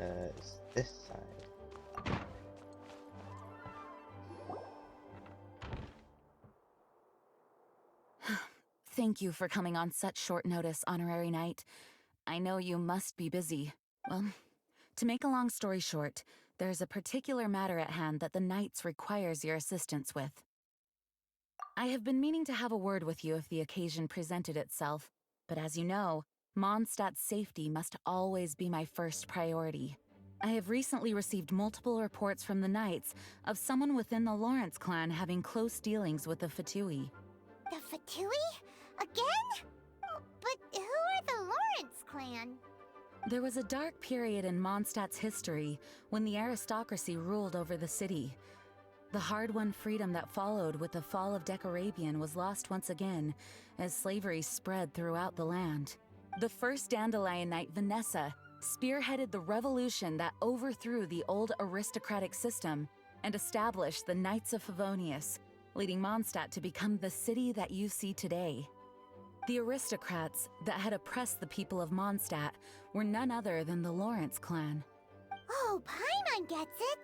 It's this side. Thank you for coming on such short notice, Honorary Knight. I know you must be busy. Well, to make a long story short, there's a particular matter at hand that the Knights requires your assistance with. I have been meaning to have a word with you if the occasion presented itself, but as you know, Mondstadt's safety must always be my first priority. I have recently received multiple reports from the Knights of someone within the Lawrence clan having close dealings with the Fatui. The Fatui? Again? But who are the Lawrence clan? There was a dark period in Mondstadt's history when the aristocracy ruled over the city. The hard-won freedom that followed with the fall of Decorabian was lost once again as slavery spread throughout the land. The first Dandelion Knight, Vanessa, spearheaded the revolution that overthrew the old aristocratic system and established the Knights of Favonius, leading Mondstadt to become the city that you see today. The aristocrats that had oppressed the people of Mondstadt were none other than the Lawrence clan. Oh, Paimon gets it!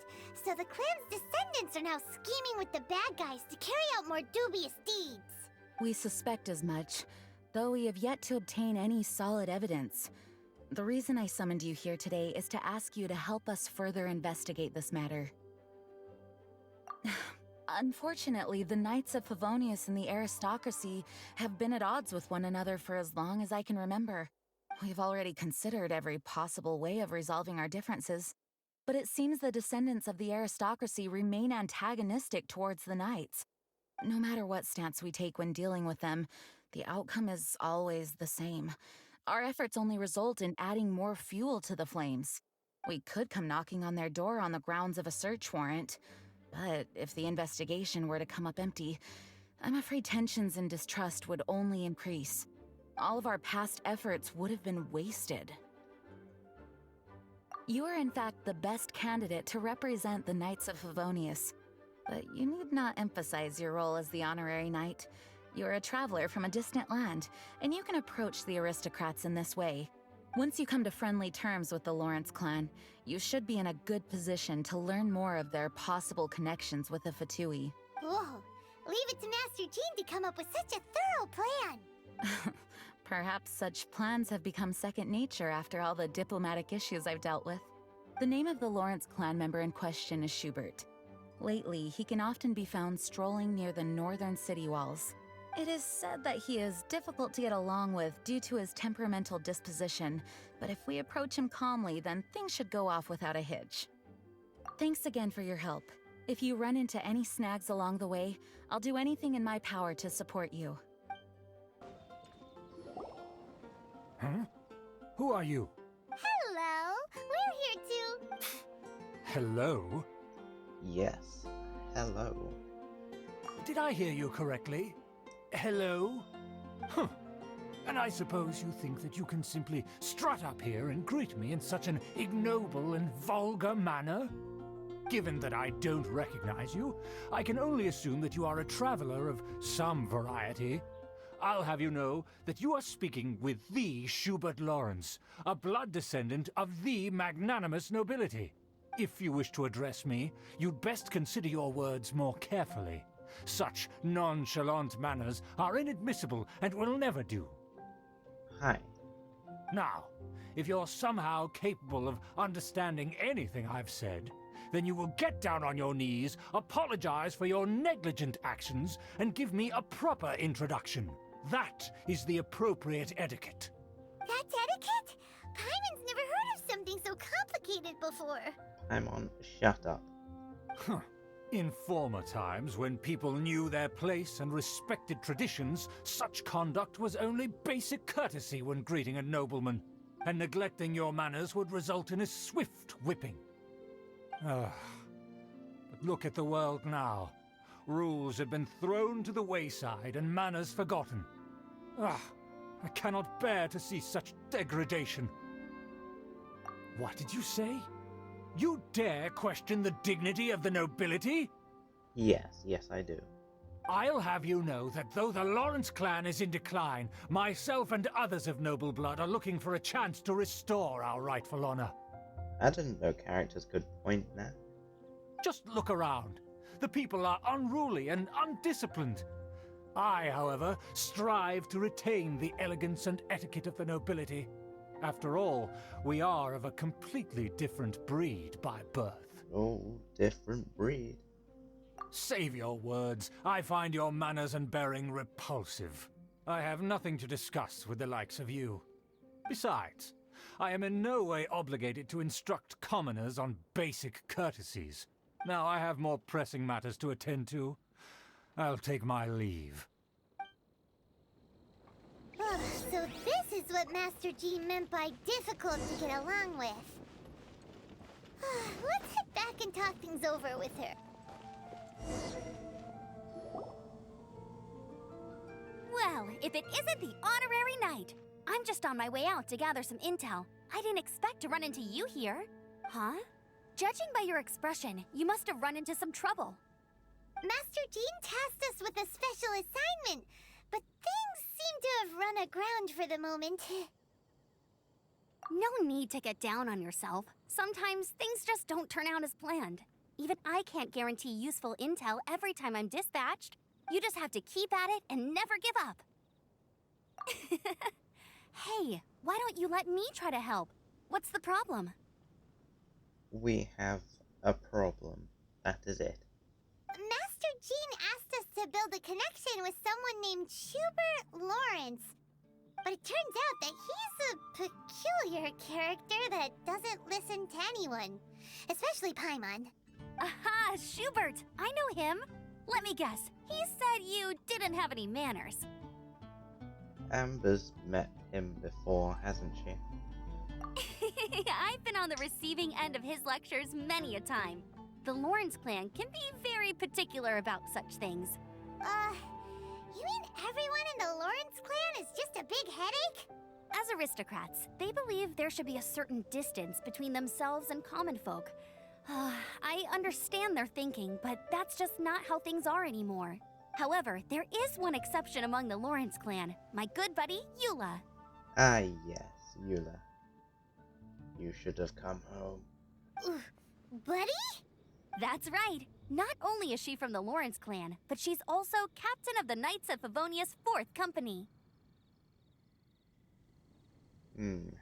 So the clan's descendants are now scheming with the bad guys to carry out more dubious deeds. We suspect as much, though we have yet to obtain any solid evidence. The reason I summoned you here today is to ask you to help us further investigate this matter. Unfortunately, the Knights of Favonius and the aristocracy have been at odds with one another for as long as I can remember. We've already considered every possible way of resolving our differences, but it seems the descendants of the aristocracy remain antagonistic towards the Knights. No matter what stance we take when dealing with them, the outcome is always the same. Our efforts only result in adding more fuel to the flames. We could come knocking on their door on the grounds of a search warrant, but if the investigation were to come up empty, I'm afraid tensions and distrust would only increase. All of our past efforts would have been wasted. You are in fact the best candidate to represent the Knights of Favonius, but you need not emphasize your role as the honorary knight. You're a traveler from a distant land, and you can approach the aristocrats in this way. Once you come to friendly terms with the Lawrence clan, you should be in a good position to learn more of their possible connections with the Fatui. Whoa! Leave it to Master Jean to come up with such a thorough plan! Perhaps such plans have become second nature after all the diplomatic issues I've dealt with. The name of the Lawrence clan member in question is Schubert. Lately, he can often be found strolling near the northern city walls. It is said that he is difficult to get along with due to his temperamental disposition, but if we approach him calmly, then things should go off without a hitch. Thanks again for your help. If you run into any snags along the way, I'll do anything in my power to support you. Huh? Who are you? Hello! We're here to... Hello? Yes. Hello. Did I hear you correctly? Hello? Huh. And I suppose you think that you can simply strut up here and greet me in such an ignoble and vulgar manner? Given that I don't recognize you, I can only assume that you are a traveler of some variety. I'll have you know that you are speaking with the Schubert Lawrence, a blood descendant of the magnanimous nobility. If you wish to address me, you'd best consider your words more carefully. Such nonchalant manners are inadmissible and will never do. Hi. Now, if you're somehow capable of understanding anything I've said, then you will get down on your knees, apologize for your negligent actions, and give me a proper introduction. That is the appropriate etiquette. That's etiquette? Paimon's never heard of something so complicated before. Paimon, shut up. Huh. In former times, when people knew their place and respected traditions, such conduct was only basic courtesy when greeting a nobleman, and neglecting your manners would result in a swift whipping. But look at the world now. Rules have been thrown to the wayside and manners forgotten. I cannot bear to see such degradation. What did you say? You dare question the dignity of the nobility? Yes, I do. I'll have you know that though the Lawrence clan is in decline, myself and others of noble blood are looking for a chance to restore our rightful honor. I didn't know characters could point now. Just look around. The people are unruly and undisciplined. I, however, strive to retain the elegance and etiquette of the nobility. After all, we are of a completely different breed by birth. Oh, different breed. Save your words. I find your manners and bearing repulsive. I have nothing to discuss with the likes of you. Besides, I am in no way obligated to instruct commoners on basic courtesies. Now I have more pressing matters to attend to. I'll take my leave. So this is what Master Jean meant by difficult to get along with. Let's head back and talk things over with her. Well, if it isn't the honorary knight. I'm just on my way out to gather some intel. I didn't expect to run into you here. Huh? Judging by your expression, you must have run into some trouble. Master Jean tasked us with a special assignment, but things seem to have run aground for the moment. No need to get down on yourself. Sometimes things just don't turn out as planned. Even I can't guarantee useful intel every time I'm dispatched. You just have to keep at it and never give up. Hey, why don't you let me try to help? What's the problem? We have a problem. That is it. Master Jean asked us to build a connection with someone named Schubert Lawrence. But it turns out that he's a peculiar character that doesn't listen to anyone. Especially Paimon. Aha, Schubert! I know him. Let me guess. He said you didn't have any manners. Amber's met him before, hasn't she? I've been on the receiving end of his lectures many a time. The Lawrence clan can be very particular about such things. You mean everyone in the Lawrence clan is just a big headache? As aristocrats, they believe there should be a certain distance between themselves and common folk. I understand their thinking, but that's just not how things are anymore. However, there is one exception among the Lawrence clan, my good buddy, Eula. Ah, yes, Eula. You should have come home. Buddy? That's right. Not only is she from the Lawrence clan, but she's also captain of the Knights of Favonia's 4th company.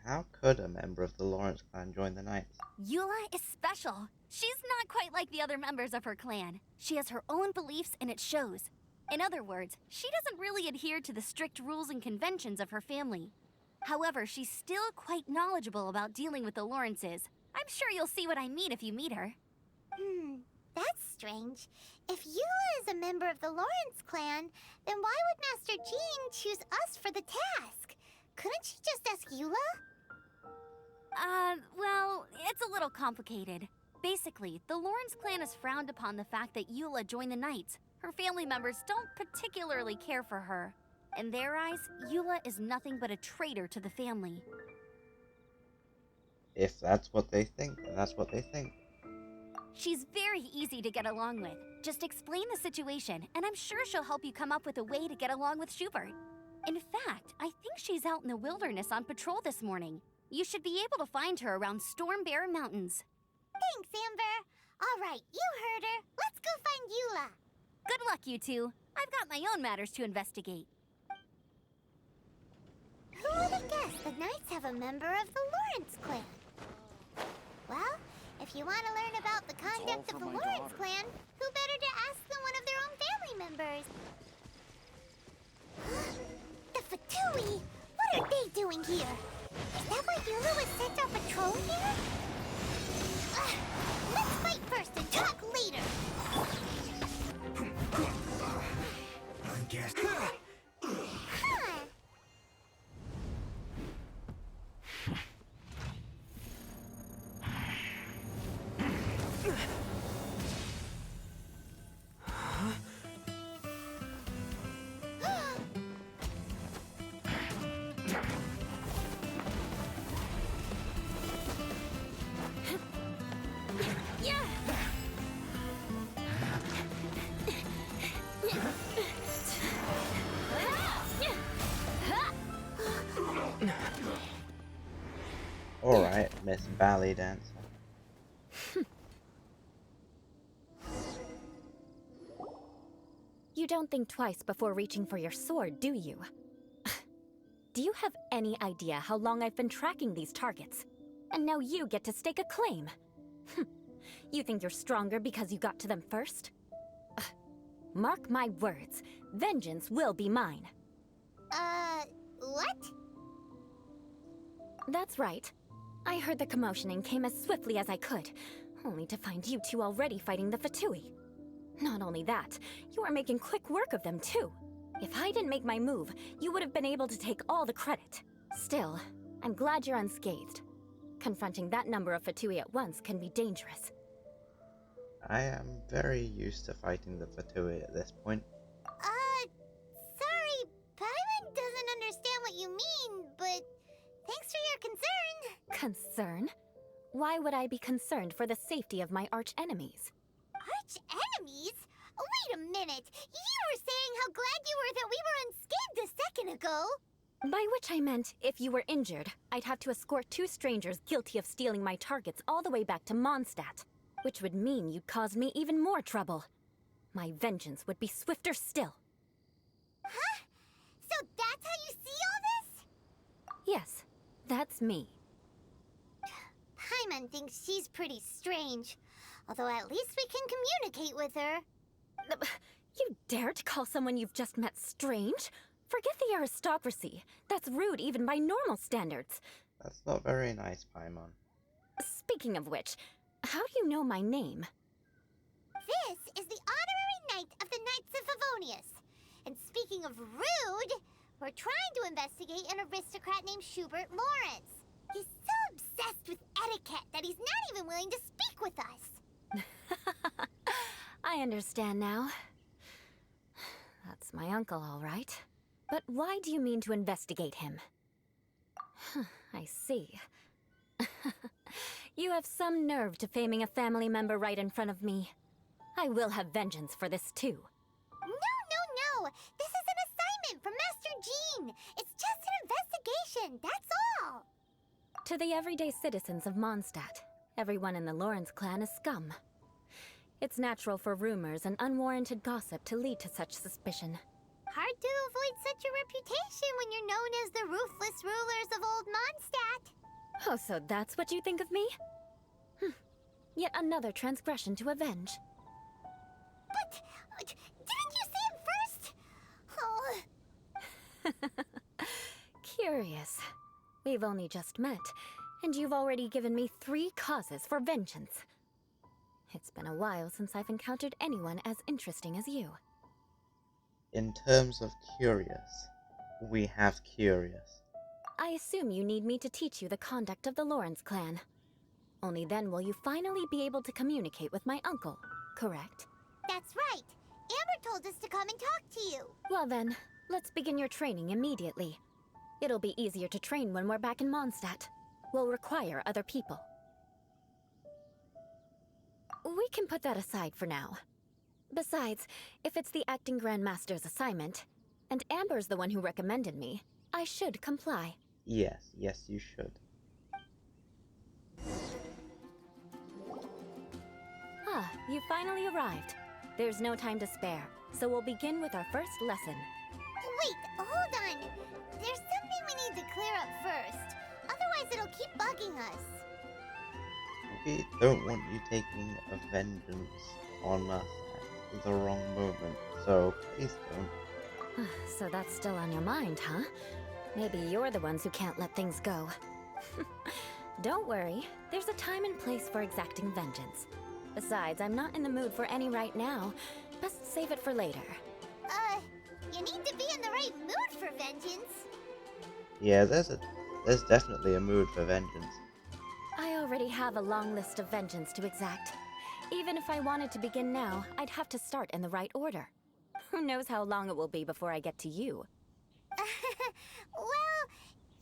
How could a member of the Lawrence clan join the Knights? Eula is special. She's not quite like the other members of her clan. She has her own beliefs and it shows. In other words, she doesn't really adhere to the strict rules and conventions of her family. However, she's still quite knowledgeable about dealing with the Lawrences. I'm sure you'll see what I mean if you meet her. That's strange. If Eula is a member of the Lawrence clan, then why would Master Jean choose us for the task? Couldn't she just ask Eula? Well, it's a little complicated. Basically, the Lawrence clan has frowned upon the fact that Eula joined the Knights. Her family members don't particularly care for her. In their eyes, Eula is nothing but a traitor to the family. If that's what they think, then that's what they think. She's very easy to get along with. Just explain the situation, and I'm sure she'll help you come up with a way to get along with Schubert. In fact, I think she's out in the wilderness on patrol this morning. You should be able to find her around Storm Bear Mountains. Thanks, Amber. All right, you heard her. Let's go find Eula. Good luck, you two. I've got my own matters to investigate. Who would have guessed the Knights have a member of the Lawrence clan? Well, if you want to learn about the conduct of the Lawrence clan, who better to ask than one of their own family members? The Fatui? What are they doing here? Is that why Eula was sent on patrol here? Let's fight first and talk later! I guess. Alright, Miss Ballet Dancer. You don't think twice before reaching for your sword, do you? Do you have any idea how long I've been tracking these targets? And now you get to stake a claim. You think you're stronger because you got to them first? Mark my words, vengeance will be mine. What? That's right. I heard the commotion and came as swiftly as I could, only to find you two already fighting the Fatui. Not only that, you are making quick work of them too. If I didn't make my move, you would have been able to take all the credit. Still, I'm glad you're unscathed. Confronting that number of Fatui at once can be dangerous. I am very used to fighting the Fatui at this point. Sorry, Paimon doesn't understand what you mean, but thanks for your concern. Concern? Why would I be concerned for the safety of my arch-enemies? Arch-enemies? Wait a minute! You were saying how glad you were that we were unscathed a second ago! By which I meant, if you were injured, I'd have to escort 2 strangers guilty of stealing my targets all the way back to Mondstadt, which would mean you'd cause me even more trouble. My vengeance would be swifter still. Huh? So that's how you see all this? Yes, that's me. Paimon thinks she's pretty strange, although at least we can communicate with her. You dare to call someone you've just met strange? Forget the aristocracy. That's rude even by normal standards. That's not very nice, Paimon. Speaking of which, how do you know my name? This is the honorary knight of the Knights of Favonius. And speaking of rude, we're trying to investigate an aristocrat named Schubert Lawrence. He's so obsessed with etiquette that he's not even willing to speak with us. I understand now. That's my uncle, all right. But why do you mean to investigate him? I see. You have some nerve to faming a family member right in front of me. I will have vengeance for this too. No. This is an assignment from Master Jean. It's just an investigation, that's all. To the everyday citizens of Mondstadt, everyone in the Lawrence clan is scum. It's natural for rumors and unwarranted gossip to lead to such suspicion. Hard to avoid such a reputation when you're known as the ruthless rulers of Old Mondstadt. Oh, so that's what you think of me? Yet another transgression to avenge. But didn't you say it first? Oh. Curious. We've only just met, and you've already given me 3 causes for vengeance. It's been a while since I've encountered anyone as interesting as you. In terms of curious, we have curious. I assume you need me to teach you the conduct of the Lawrence clan. Only then will you finally be able to communicate with my uncle, correct? That's right. Amber told us to come and talk to you. Well then, let's begin your training immediately. It'll be easier to train when we're back in Mondstadt. We'll require other people. We can put that aside for now. Besides, if it's the acting Grandmaster's assignment, and Amber's the one who recommended me, I should comply. Yes, you should. Ah, you finally arrived. There's no time to spare, so we'll begin with our first lesson. Wait, hold on. There's something we need to clear up first. Otherwise it'll keep bugging us. We don't want you taking a vengeance on us at the wrong moment, so please don't. So that's still on your mind, huh? Maybe you're the ones who can't let things go. Don't worry, there's a time and place for exacting vengeance. Besides, I'm not in the mood for any right now. Best save it for later. You need to be in the right mood for vengeance. Yeah, there's definitely a mood for vengeance. I already have a long list of vengeance to exact. Even if I wanted to begin now, I'd have to start in the right order. Who knows how long it will be before I get to you? Well,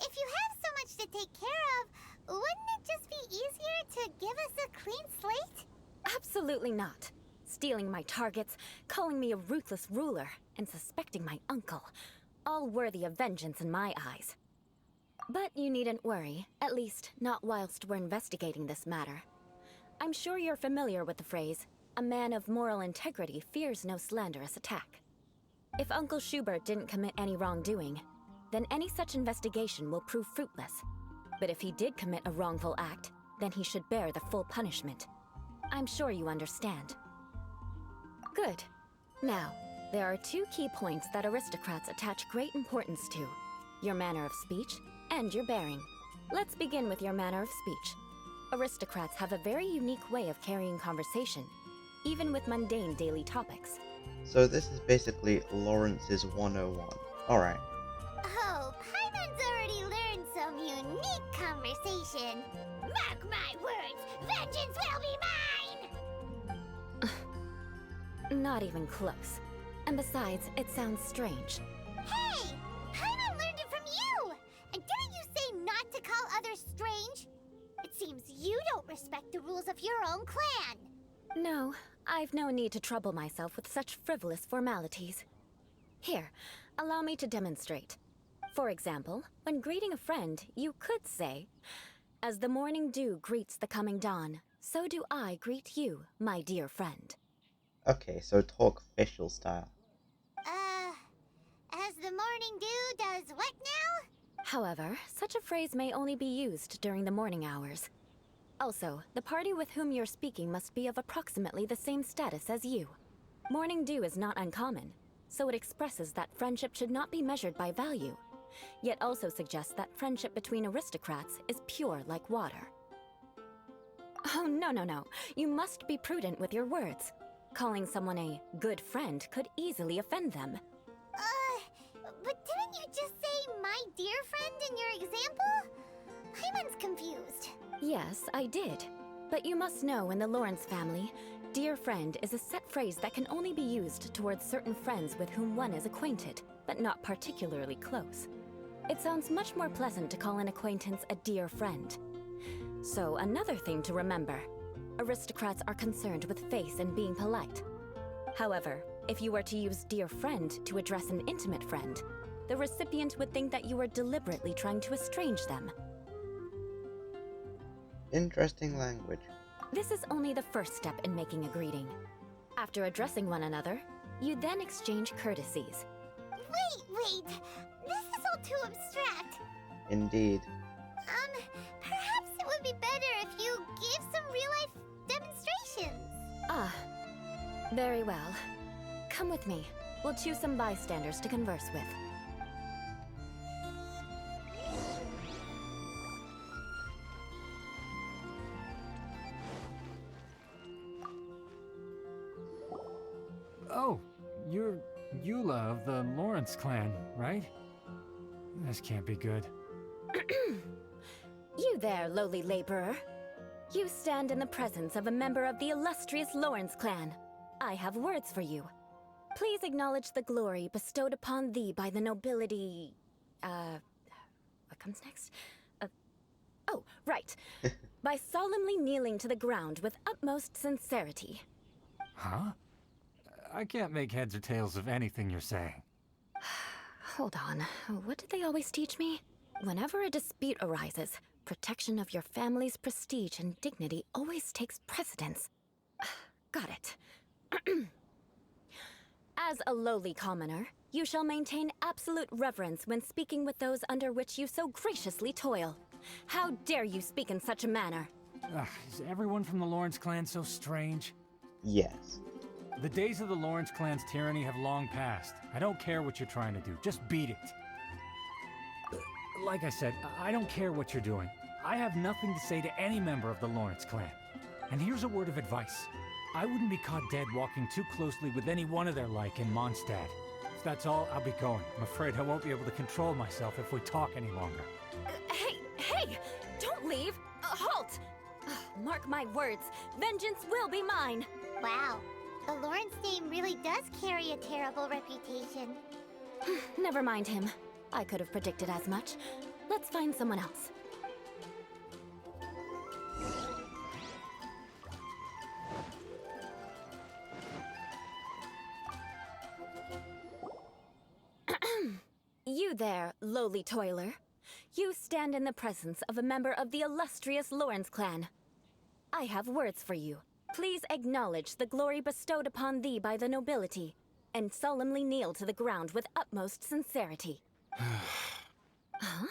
if you have so much to take care of, wouldn't it just be easier to give us a clean slate? Absolutely not. Stealing my targets, calling me a ruthless ruler, and suspecting my uncle. All worthy of vengeance in my eyes. But you needn't worry, at least not whilst we're investigating this matter. I'm sure you're familiar with the phrase, "A man of moral integrity fears no slanderous attack." If Uncle Schubert didn't commit any wrongdoing, then any such investigation will prove fruitless. But if he did commit a wrongful act, then he should bear the full punishment. I'm sure you understand. Good. Now, there are two key points that aristocrats attach great importance to: your manner of speech and your bearing. Let's begin with your manner of speech. Aristocrats have a very unique way of carrying conversation, even with mundane daily topics. So this is basically Lawrence's 101. Alright. Oh, Paimon's already learned some unique conversation. Mark my words, vengeance will be mine! Not even close. And besides, it sounds strange. Hey! Paimon learned it from you! And didn't you say not to call others strange? It seems you don't respect the rules of your own clan. No, I've no need to trouble myself with such frivolous formalities. Here, allow me to demonstrate. For example, when greeting a friend, you could say, "As the morning dew greets the coming dawn, so do I greet you, my dear friend." Okay, so talk official style. As the morning dew does what now? However, such a phrase may only be used during the morning hours. Also, the party with whom you're speaking must be of approximately the same status as you. Morning dew is not uncommon, so it expresses that friendship should not be measured by value, yet also suggests that friendship between aristocrats is pure like water. Oh, no. You must be prudent with your words. Calling someone a good friend could easily offend them. But didn't you just say my dear friend in your example? Paimon's confused. Yes, I did. But you must know in the Lawrence family, dear friend is a set phrase that can only be used towards certain friends with whom one is acquainted, but not particularly close. It sounds much more pleasant to call an acquaintance a dear friend. So, another thing to remember. Aristocrats are concerned with face and being polite. However, if you were to use dear friend to address an intimate friend, the recipient would think that you were deliberately trying to estrange them. Interesting language. This is only the first step in making a greeting. After addressing one another, you then exchange courtesies. Wait. This is all too abstract. Indeed. Perhaps it would be better if you gave some real-life demonstrations. Ah, very well. Come with me. We'll choose some bystanders to converse with. Oh, you're Eula of the Lawrence clan, right? This can't be good. You there, lowly laborer. You stand in the presence of a member of the illustrious Lawrence clan. I have words for you. Please acknowledge the glory bestowed upon thee by the nobility... what comes next? Oh, right. By solemnly kneeling to the ground with utmost sincerity. Huh? I can't make heads or tails of anything you're saying. Hold on. What did they always teach me? Whenever a dispute arises, protection of your family's prestige and dignity always takes precedence. Got it. As a lowly commoner, you shall maintain absolute reverence when speaking with those under which you so graciously toil. How dare you speak in such a manner? Is everyone from the Lawrence clan so strange? Yes. The days of the Lawrence clan's tyranny have long passed. I don't care what you're trying to do. Just beat it. Like I said, I don't care what you're doing. I have nothing to say to any member of the Lawrence clan. And here's a word of advice. I wouldn't be caught dead walking too closely with any one of their like in Mondstadt. If that's all, I'll be going. I'm afraid I won't be able to control myself if we talk any longer. Hey! Don't leave! Halt! Mark my words, vengeance will be mine! Wow, the Lawrence name really does carry a terrible reputation. Never mind him. I could have predicted as much. Let's find someone else. You there, lowly toiler. You stand in the presence of a member of the illustrious Lawrence clan. I have words for you. Please acknowledge the glory bestowed upon thee by the nobility. and solemnly kneel to the ground with utmost sincerity. Huh?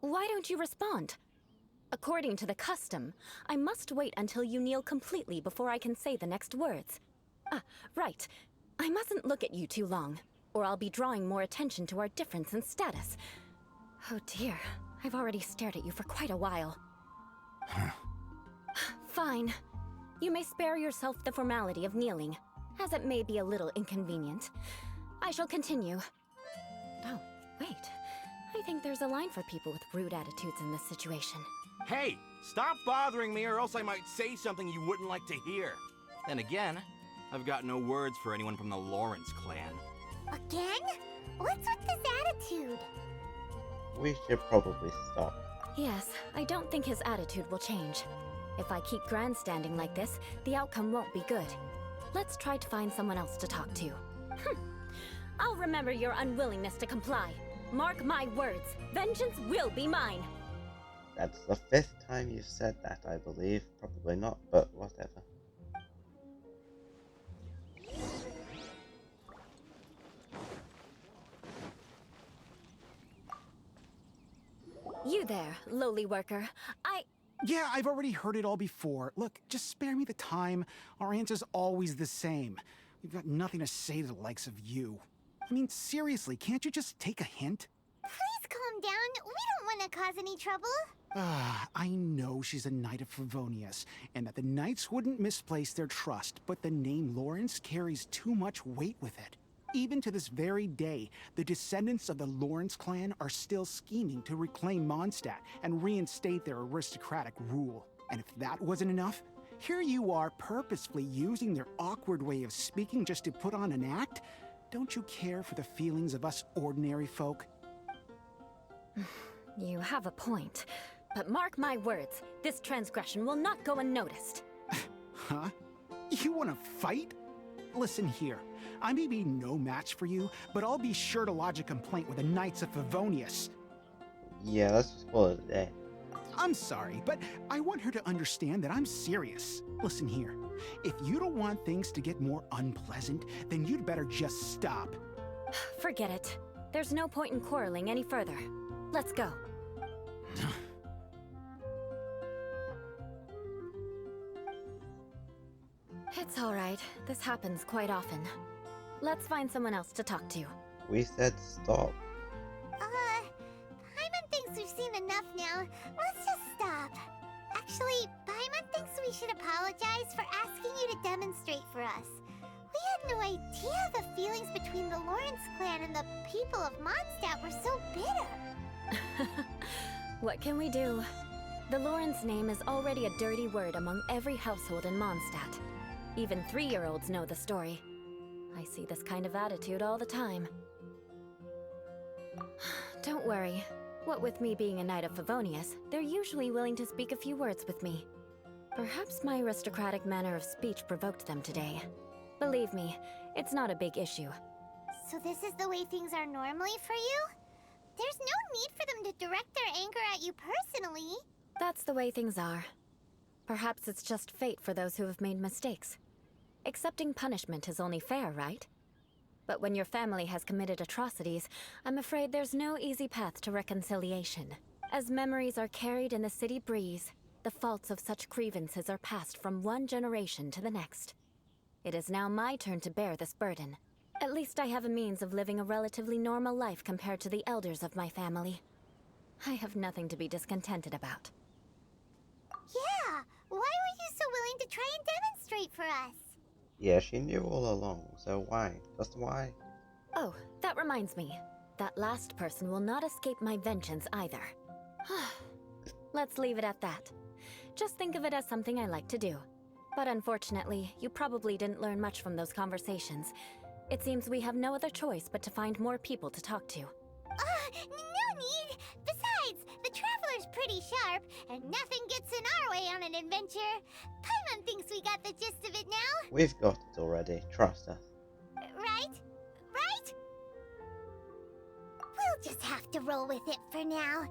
Why don't you respond? According to the custom, I must wait until you kneel completely before I can say the next words. Right. I mustn't look at you too long, or I'll be drawing more attention to our difference in status. Oh dear, I've already stared at you for quite a while. Fine. You may spare yourself the formality of kneeling, as it may be a little inconvenient. I shall continue. Oh, wait. I think there's a line for people with rude attitudes in this situation. Hey, stop bothering me or else I might say something you wouldn't like to hear. Then again, I've got no words for anyone from the Lawrence clan. Again? What's with this attitude? We should probably stop. Yes, I don't think his attitude will change. If I keep grandstanding like this, the outcome won't be good. Let's try to find someone else to talk to. I'll remember your unwillingness to comply. Mark my words, vengeance will be mine. That's the 5th time you've said that, I believe. Probably not, but whatever. You there, lowly worker. Yeah, I've already heard it all before. Look, just spare me the time. Our answer's always the same. We've got nothing to say to the likes of you. I mean, seriously, can't you just take a hint? Please calm down. We don't want to cause any trouble. I know she's a Knight of Favonius, and that the Knights wouldn't misplace their trust, but the name Lawrence carries too much weight with it. Even to this very day, the descendants of the Lawrence clan are still scheming to reclaim Mondstadt and reinstate their aristocratic rule. And if that wasn't enough, here you are purposefully using their awkward way of speaking just to put on an act? Don't you care for the feelings of us ordinary folk? You have a point. But mark my words, this transgression will not go unnoticed. Huh? You want to fight? Listen here. I may be no match for you, but I'll be sure to lodge a complaint with the Knights of Favonius. Yeah, let's just call it a day. I'm sorry, but I want her to understand that I'm serious. Listen here. If you don't want things to get more unpleasant, then you'd better just stop. Forget it. There's no point in quarreling any further. Let's go. It's all right. This happens quite often. Let's find someone else to talk to. We said stop. Paimon thinks we've seen enough now. Let's just stop. Actually, Paimon thinks we should apologize for asking you to demonstrate for us. We had no idea the feelings between the Lawrence clan and the people of Mondstadt were so bitter. What can we do? The Lawrence name is already a dirty word among every household in Mondstadt. Even 3-year-olds know the story. I see this kind of attitude all the time. Don't worry. What with me being a Knight of Favonius, they're usually willing to speak a few words with me. Perhaps my aristocratic manner of speech provoked them today. Believe me, it's not a big issue. So this is the way things are normally for you? There's no need for them to direct their anger at you personally. That's the way things are. Perhaps it's just fate for those who have made mistakes. Accepting punishment is only fair, right? But when your family has committed atrocities, I'm afraid there's no easy path to reconciliation. As memories are carried in the city breeze, the faults of such grievances are passed from one generation to the next. It is now my turn to bear this burden. At least I have a means of living a relatively normal life compared to the elders of my family. I have nothing to be discontented about. Yeah, why were you so willing to try and demonstrate for us? Yeah, she knew all along, so why? Just why? Oh, that reminds me. That last person will not escape my vengeance either. Let's leave it at that. Just think of it as something I like to do. But unfortunately, you probably didn't learn much from those conversations. It seems we have no other choice but to find more people to talk to. No need! Besides, the Traveler's pretty sharp, and nothing gets in our way on an adventure. Paimon thinks we got the gist of it now. We've got it already, trust us. Right? Right? We'll just have to roll with it for now.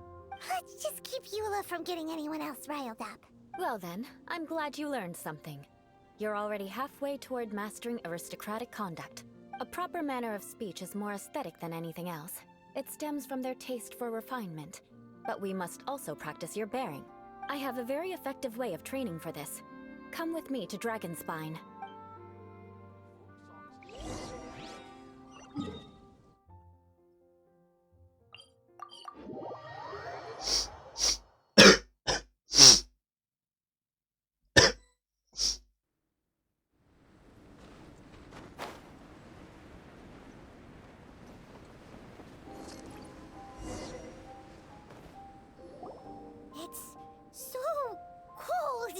Let's just keep Eula from getting anyone else riled up. Well then, I'm glad you learned something. You're already halfway toward mastering aristocratic conduct. A proper manner of speech is more aesthetic than anything else. It stems from their taste for refinement. But we must also practice your bearing. I have a very effective way of training for this. Come with me to Dragonspine. It's so cold.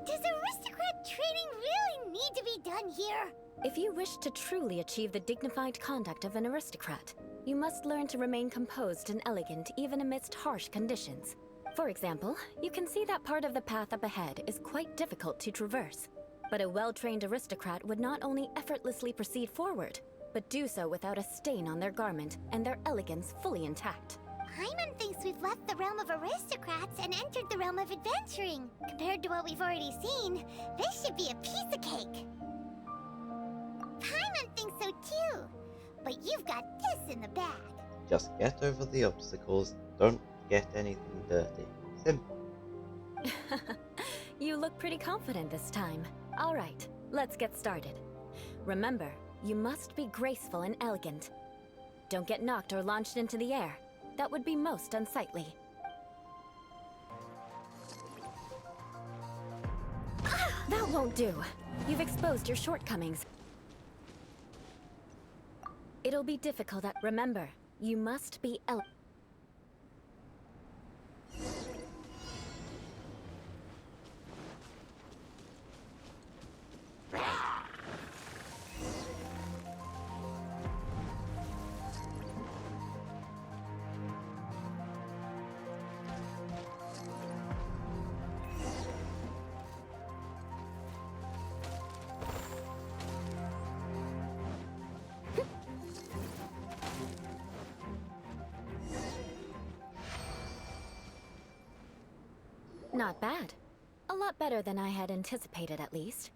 Does aristocrat training really need to be done here? If you wish to truly achieve the dignified conduct of an aristocrat, you must learn to remain composed and elegant even amidst harsh conditions. For example, you can see that part of the path up ahead is quite difficult to traverse. But a well-trained aristocrat would not only effortlessly proceed forward, but do so without a stain on their garment and their elegance fully intact. Paimon thinks we've left the realm of aristocrats and entered the realm of adventuring. Compared to what we've already seen, this should be a piece of cake. Paimon thinks so too. But you've got this in the bag. Just get over the obstacles, don't get anything dirty. Simple. You look pretty confident this time. All right, let's get started. Remember, you must be graceful and elegant. Don't get knocked or launched into the air. That would be most unsightly. That won't do. You've exposed your shortcomings. It'll be difficult at— Remember, you must be Not bad. A lot better than I had anticipated, at least.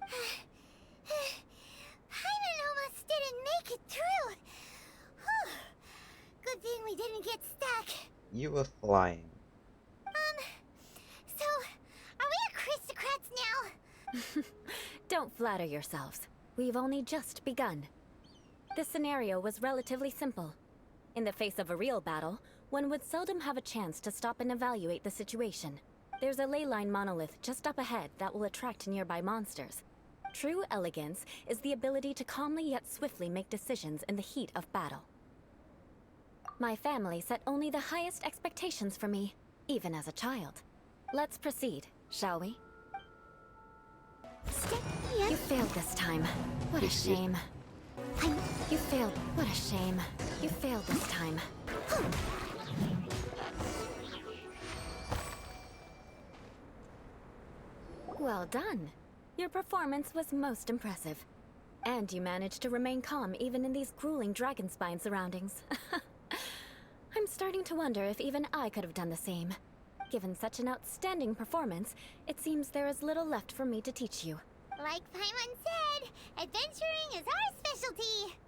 Paimon almost didn't make it through. Whew. Good thing we didn't get stuck. You were flying. So, are we aristocrats now? Don't flatter yourselves. We've only just begun. This scenario was relatively simple. In the face of a real battle, one would seldom have a chance to stop and evaluate the situation. There's a ley line monolith just up ahead that will attract nearby monsters. True elegance is the ability to calmly yet swiftly make decisions in the heat of battle. My family set only the highest expectations for me, even as a child. Let's proceed, shall we? You failed this time. What a shame. You failed. What a shame. You failed this time. Well done. Your performance was most impressive. And you managed to remain calm even in these grueling Dragonspine surroundings. I'm starting to wonder if even I could have done the same. Given such an outstanding performance, it seems there is little left for me to teach you. Like Paimon said, adventuring is our specialty.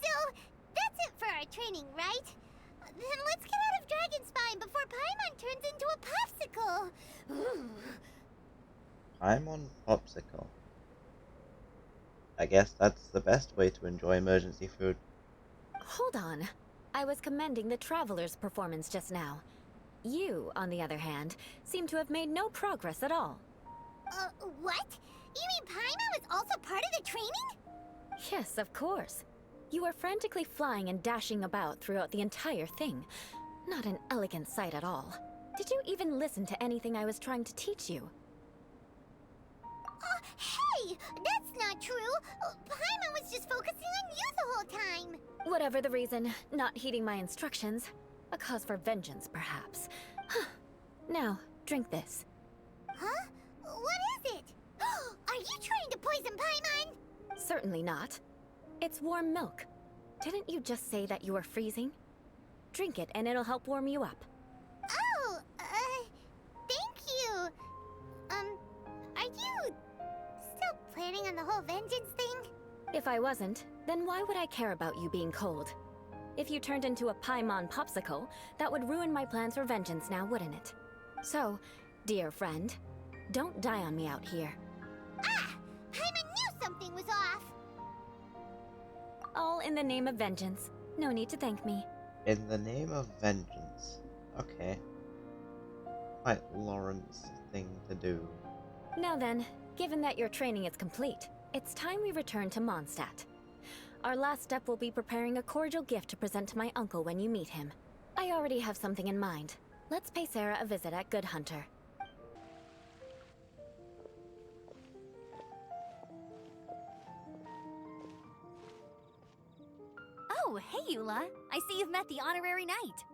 So, that's it for our training, right? Then let's get out of Dragonspine before Paimon turns into a popsicle. Ooh. I'm on popsicle. I guess that's the best way to enjoy emergency food. Hold on. I was commending the Traveler's performance just now. You, on the other hand, seem to have made no progress at all. What? You mean Paimon was also part of the training? Yes, of course. You were frantically flying and dashing about throughout the entire thing. Not an elegant sight at all. Did you even listen to anything I was trying to teach you? Hey! That's not true! Paimon was just focusing on you the whole time! Whatever the reason, not heeding my instructions. A cause for vengeance, perhaps. Now, drink this. Huh? What is it? Are you trying to poison Paimon? Certainly not. It's warm milk. Didn't you just say that you were freezing? Drink it and it'll help warm you up. Oh, thank you. Are you still planning on the whole vengeance thing? If I wasn't, then why would I care about you being cold? If you turned into a Paimon popsicle, that would ruin my plans for vengeance now, wouldn't it? So, dear friend, don't die on me out here. Ah! Paimon knew something was off! All in the name of vengeance. No need to thank me. In the name of vengeance. Okay. Quite Lawrence thing to do. Now then, given that your training is complete, it's time we return to Mondstadt. Our last step will be preparing a cordial gift to present to my uncle when you meet him. I already have something in mind. Let's pay Sarah a visit at Good Hunter. Oh, hey, Eula. I see you've met the honorary knight.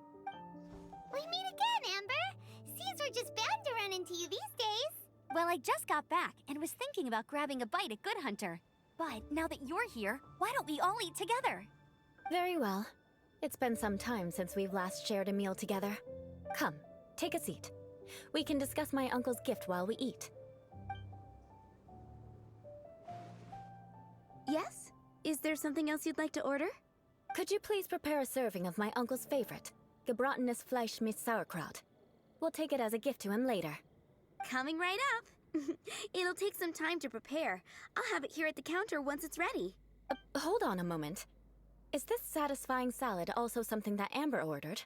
We meet again, Amber! Seems we're just bound to run into you these days. Well, I just got back and was thinking about grabbing a bite at Good Hunter. But now that you're here, why don't we all eat together? Very well. It's been some time since we've last shared a meal together. Come, take a seat. We can discuss my uncle's gift while we eat. Yes? Is there something else you'd like to order? Could you please prepare a serving of my uncle's favorite, gebratenes Fleisch mit Sauerkraut? We'll take it as a gift to him later. Coming right up. It'll take some time to prepare. I'll have it here at the counter once it's ready. Hold on a moment. Is this satisfying salad also something that Amber ordered?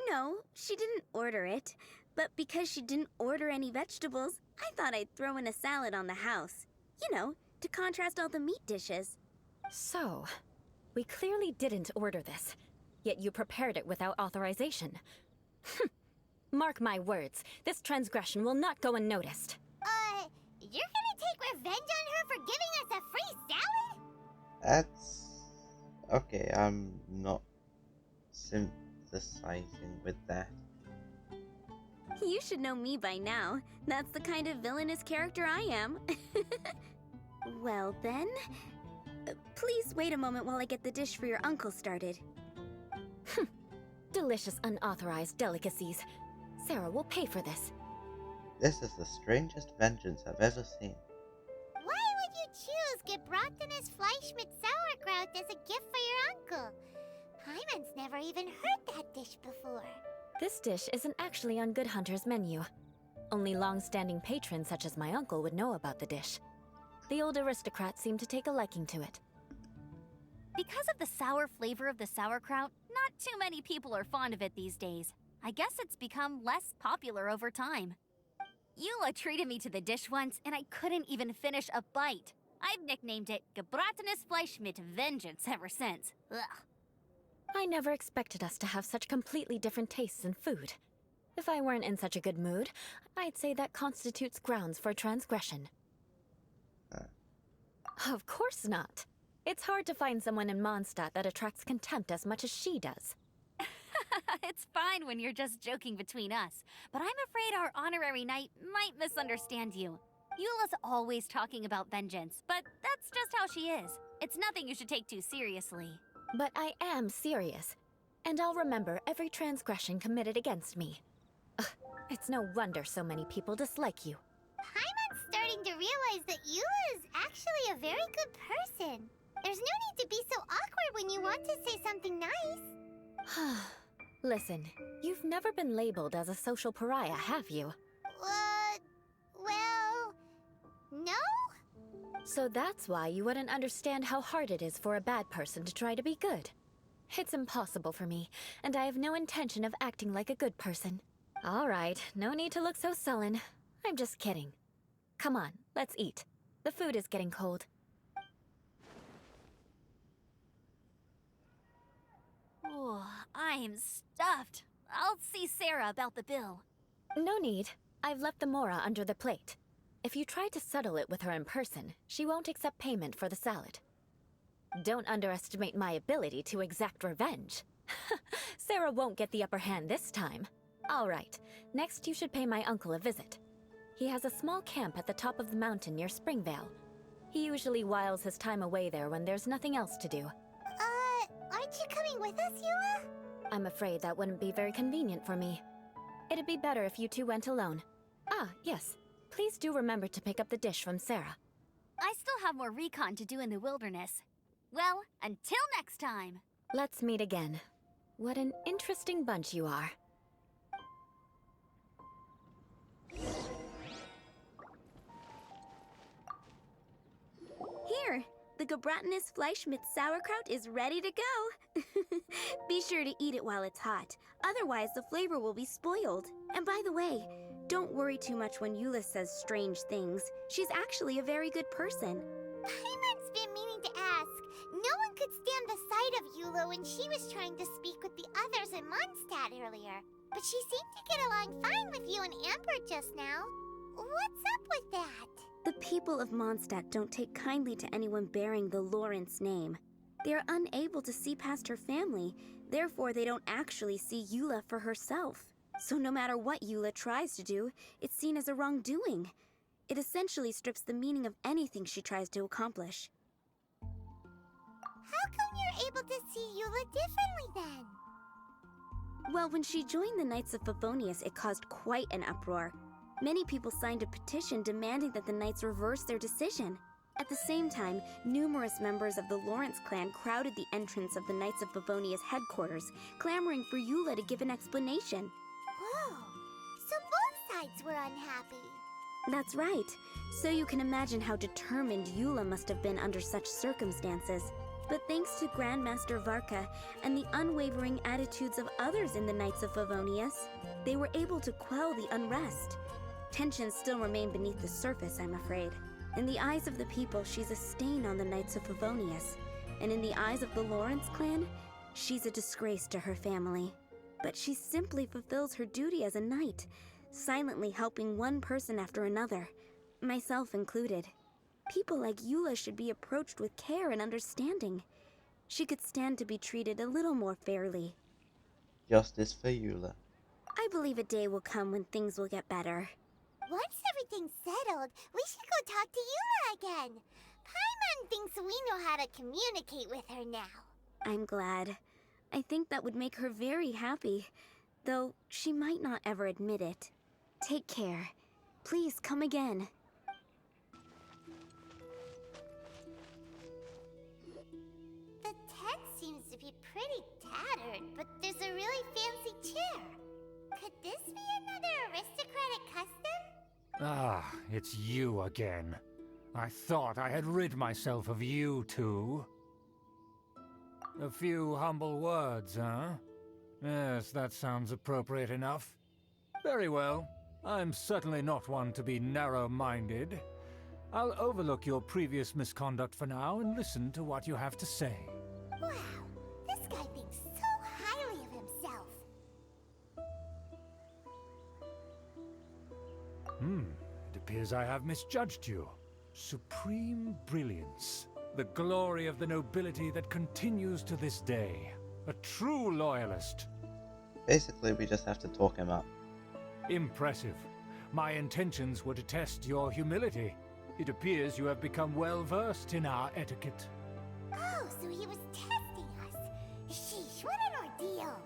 No, she didn't order it. But because she didn't order any vegetables, I thought I'd throw in a salad on the house. You know, to contrast all the meat dishes. So, we clearly didn't order this, yet you prepared it without authorization. Mark my words, this transgression will not go unnoticed. You're gonna take revenge on her for giving us a free salad? That's... okay, I'm not synthesizing with that. You should know me by now. That's the kind of villainous character I am. Well then, please wait a moment while I get the dish for your uncle started. Delicious unauthorized delicacies. Sarah will pay for this. This is the strangest vengeance I've ever seen. Why would you choose gebratenes Fleisch mit Sauerkraut as a gift for your uncle? Paimon's never even heard that dish before. This dish isn't actually on Good Hunter's menu. Only long-standing patrons such as my uncle would know about the dish. The old aristocrat seemed to take a liking to it. Because of the sour flavor of the sauerkraut, not too many people are fond of it these days. I guess it's become less popular over time. Eula treated me to the dish once, and I couldn't even finish a bite. I've nicknamed it gebratenes Fleisch mit Vengeance ever since. Ugh. I never expected us to have such completely different tastes in food. If I weren't in such a good mood, I'd say that constitutes grounds for transgression. Of course not. It's hard to find someone in Mondstadt that attracts contempt as much as she does. It's fine when you're just joking between us, but I'm afraid our honorary knight might misunderstand you. Eula's always talking about vengeance, but that's just how she is. It's nothing you should take too seriously. But I am serious, and I'll remember every transgression committed against me. Ugh, it's no wonder so many people dislike you. Paimon's starting to realize that Eula is actually a very good person. There's no need to be so awkward when you want to say something nice. Listen, you've never been labeled as a social pariah, have you? Well, no? So that's why you wouldn't understand how hard it is for a bad person to try to be good. It's impossible for me, and I have no intention of acting like a good person. All right, no need to look so sullen. I'm just kidding. Come on, let's eat. The food is getting cold. Oh, I'm stuffed. I'll see Sarah about the bill. No need. I've left the mora under the plate. If you try to settle it with her in person, she won't accept payment for the salad. Don't underestimate my ability to exact revenge. Sarah won't get the upper hand this time. All right, next you should pay my uncle a visit. He has a small camp at the top of the mountain near Springvale. He usually whiles his time away there when there's nothing else to do. Aren't you coming with us, Eula? I'm afraid that wouldn't be very convenient for me. It'd be better if you two went alone. Ah, yes. Please do remember to pick up the dish from Sarah. I still have more recon to do in the wilderness. Well, until next time! Let's meet again. What an interesting bunch you are. Here, the Gebratenes Fleischmitz sauerkraut is ready to go. Be sure to eat it while it's hot, otherwise the flavor will be spoiled. And by the way, don't worry too much when Eula says strange things. She's actually a very good person. Paimon's been meaning to ask. No one could stand the sight of Eula when she was trying to speak with the others in Mondstadt earlier. But she seemed to get along fine with you and Amber just now. What's up with that? The people of Mondstadt don't take kindly to anyone bearing the Lawrence name. They are unable to see past her family, therefore they don't actually see Eula for herself. So no matter what Eula tries to do, it's seen as a wrongdoing. It essentially strips the meaning of anything she tries to accomplish. How come you're able to see Eula differently then? Well, when she joined the Knights of Favonius, it caused quite an uproar. Many people signed a petition demanding that the Knights reverse their decision. At the same time, numerous members of the Lawrence clan crowded the entrance of the Knights of Favonius headquarters, clamoring for Eula to give an explanation. Whoa, so both sides were unhappy. That's right. So you can imagine how determined Eula must have been under such circumstances. But thanks to Grandmaster Varka and the unwavering attitudes of others in the Knights of Favonius, they were able to quell the unrest. Tensions still remain beneath the surface, I'm afraid. In the eyes of the people, she's a stain on the Knights of Favonius. And in the eyes of the Lawrence clan, she's a disgrace to her family. But she simply fulfills her duty as a knight, silently helping one person after another, myself included. People like Eula should be approached with care and understanding. She could stand to be treated a little more fairly. Justice for Eula. I believe a day will come when things will get better. Once everything's settled, we should go talk to Eula again. Paimon thinks we know how to communicate with her now. I'm glad. I think that would make her very happy, though she might not ever admit it. Take care. Please come again. The tent seems to be pretty tattered, but there's a really fancy chair. Could this be another aristocratic custom? Ah, it's you again. I thought I had rid myself of you two. A few humble words, huh? Yes, that sounds appropriate enough. Very well. I'm certainly not one to be narrow-minded. I'll overlook your previous misconduct for now and listen to what you have to say. Wow, this guy thinks so highly of himself. It appears I have misjudged you. Supreme brilliance. The glory of the nobility that continues to this day. A true loyalist. Basically, we just have to talk him up. Impressive. My intentions were to test your humility. It appears you have become well versed in our etiquette. Oh, so he was testing us. Sheesh, what an ordeal.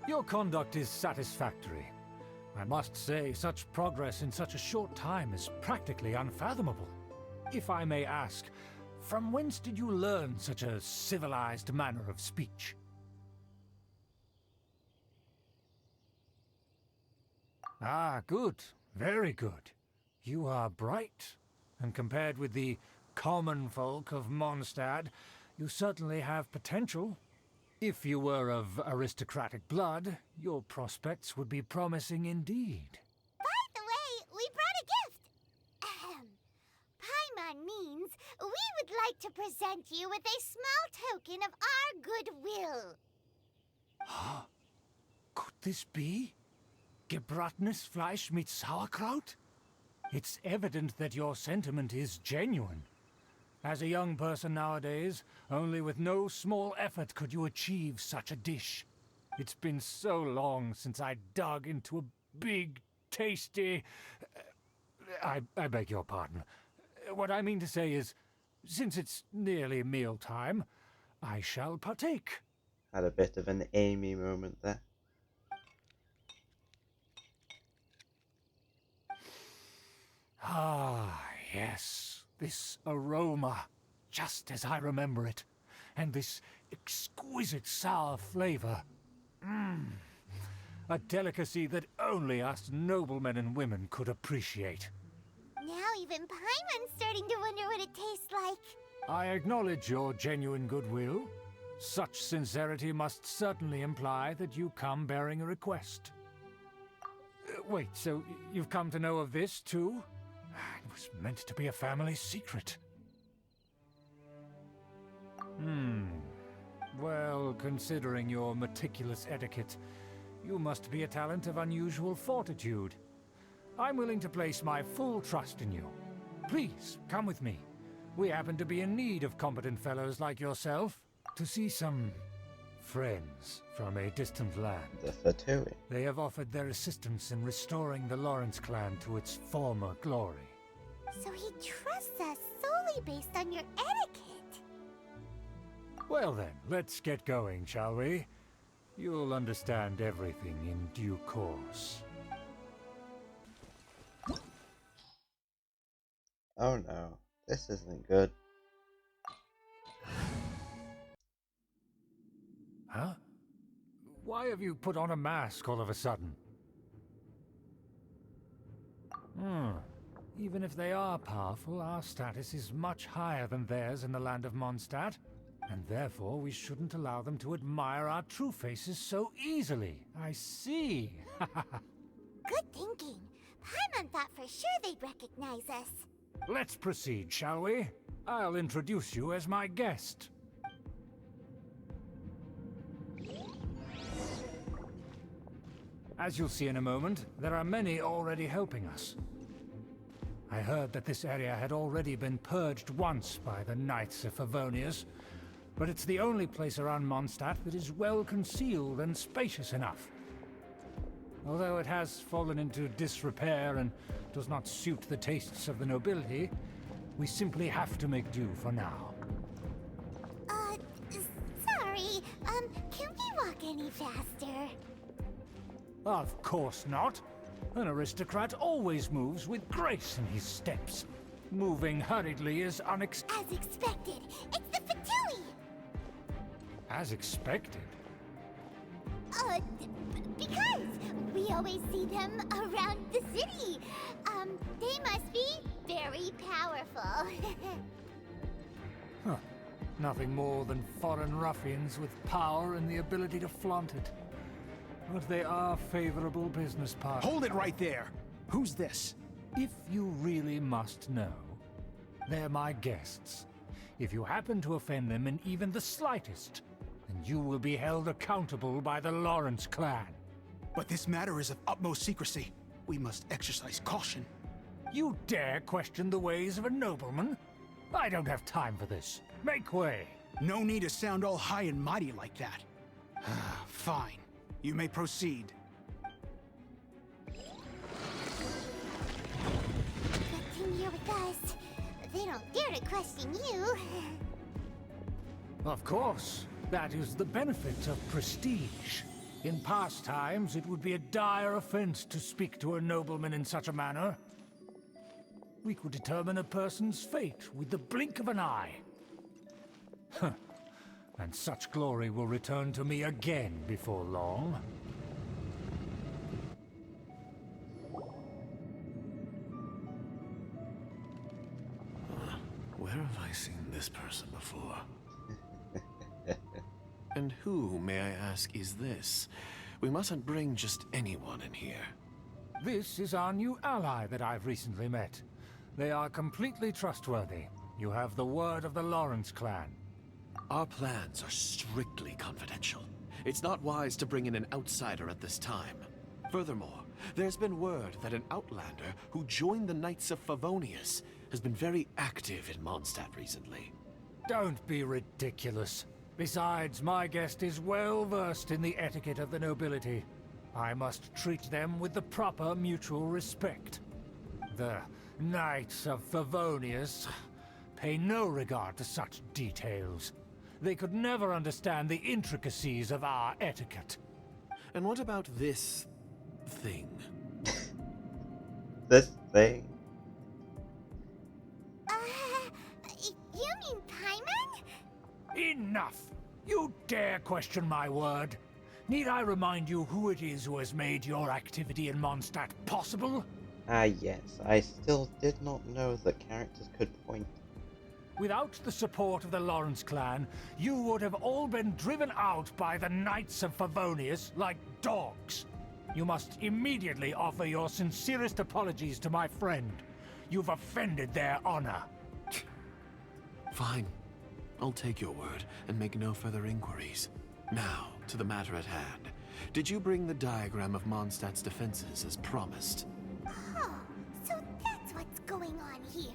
Your conduct is satisfactory. I must say, such progress in such a short time is practically unfathomable. If I may ask, from whence did you learn such a civilized manner of speech? Ah, good. Very good. You are bright, and compared with the common folk of Mondstadt, you certainly have potential. If you were of aristocratic blood, your prospects would be promising indeed. By the way, we brought a gift. Paimon means we would like to present you with a small token of our goodwill. Huh? Could this be? Gebratenes Fleisch mit Sauerkraut? It's evident that your sentiment is genuine. As a young person nowadays, only with no small effort could you achieve such a dish. It's been so long since I dug into a big, tasty... I beg your pardon. What I mean to say is, since it's nearly mealtime, I shall partake. Had a bit of an Amy moment there. Ah, yes. This aroma, just as I remember it, and this exquisite sour flavor. A delicacy that only us noblemen and women could appreciate. Now even Paimon's starting to wonder what it tastes like. I acknowledge your genuine goodwill. Such sincerity must certainly imply that you come bearing a request. Wait, so you've come to know of this, too? It was meant to be a family secret. Well, considering your meticulous etiquette, you must be a talent of unusual fortitude. I'm willing to place my full trust in you. Please, come with me. We happen to be in need of competent fellows like yourself to see some friends from a distant land. The Fatui. They have offered their assistance in restoring the Lawrence clan to its former glory. So he trusts us solely based on your etiquette. Well then, let's get going, shall we? You'll understand everything in due course. Oh no, this isn't good. Huh? Why have you put on a mask all of a sudden? Even if they are powerful, our status is much higher than theirs in the land of Mondstadt, and therefore we shouldn't allow them to admire our true faces so easily. I see. Good thinking. Paimon thought for sure they'd recognize us. Let's proceed, shall we? I'll introduce you as my guest. As you'll see in a moment, there are many already helping us. I heard that this area had already been purged once by the Knights of Favonius, but it's the only place around Mondstadt that is well concealed and spacious enough. Although it has fallen into disrepair and does not suit the tastes of the nobility, we simply have to make do for now. Sorry, can we walk any faster? Of course not. An aristocrat always moves with grace in his steps. Moving hurriedly is As expected, it's the Fatui! As expected? Because we always see them around the city. They must be very powerful. Huh. Nothing more than foreign ruffians with power and the ability to flaunt it. But they are favorable business partners. Hold it right there! Who's this? If you really must know, they're my guests. If you happen to offend them in even the slightest, then you will be held accountable by the Lawrence clan. But this matter is of utmost secrecy. We must exercise caution. You dare question the ways of a nobleman? I don't have time for this. Make way! No need to sound all high and mighty like that. Fine. You may proceed. Good thing you're with us. They don't dare to question you. Of course. That is the benefit of prestige. In past times, it would be a dire offense to speak to a nobleman in such a manner. We could determine a person's fate with the blink of an eye. Huh. And such glory will return to me again before long. Where have I seen this person before? And who, may I ask, is this? We mustn't bring just anyone in here. This is our new ally that I've recently met. They are completely trustworthy. You have the word of the Lawrence clan. Our plans are strictly confidential. It's not wise to bring in an outsider at this time. Furthermore, there's been word that an outlander who joined the Knights of Favonius has been very active in Mondstadt recently. Don't be ridiculous. Besides, my guest is well versed in the etiquette of the nobility. I must treat them with the proper mutual respect. The Knights of Favonius pay no regard to such details. They could never understand the intricacies of our etiquette. And what about this thing? This thing? You mean Paimon? Enough! You dare question my word? Need I remind you who it is who has made your activity in Mondstadt possible? Ah, yes. I still did not know that characters could point. Without the support of the Lawrence clan, you would have all been driven out by the Knights of Favonius like dogs. You must immediately offer your sincerest apologies to my friend. You've offended their honor. Fine. I'll take your word and make no further inquiries. Now, to the matter at hand. Did you bring the diagram of Mondstadt's defenses as promised? Oh, so that's what's going on here.